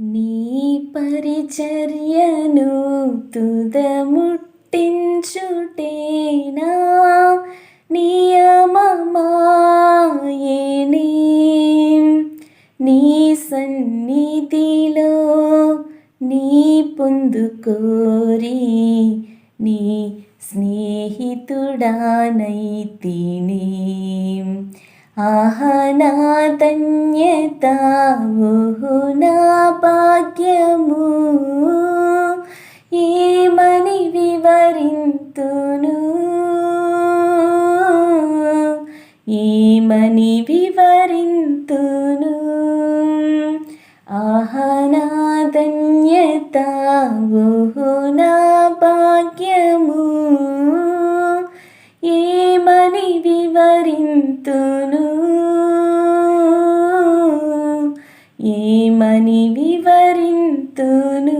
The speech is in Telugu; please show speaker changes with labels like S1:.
S1: నీ పరిచర్యను తుదముట్టించుటేనా నియమమాయెనే. నీ సన్నిధిలో నీ పొందుకోరి నీ స్నేహితుడానైతిని. ఆహా నా ధన్యత, ఓహో నా భాగ్యము, ఏమని వివరింతును, ఏమని వివరింతును. ఆహా నా ధన్యత, ఓహో నా భాగ్యము, ఏమని వివరింతును, ఏమని వివరింతును.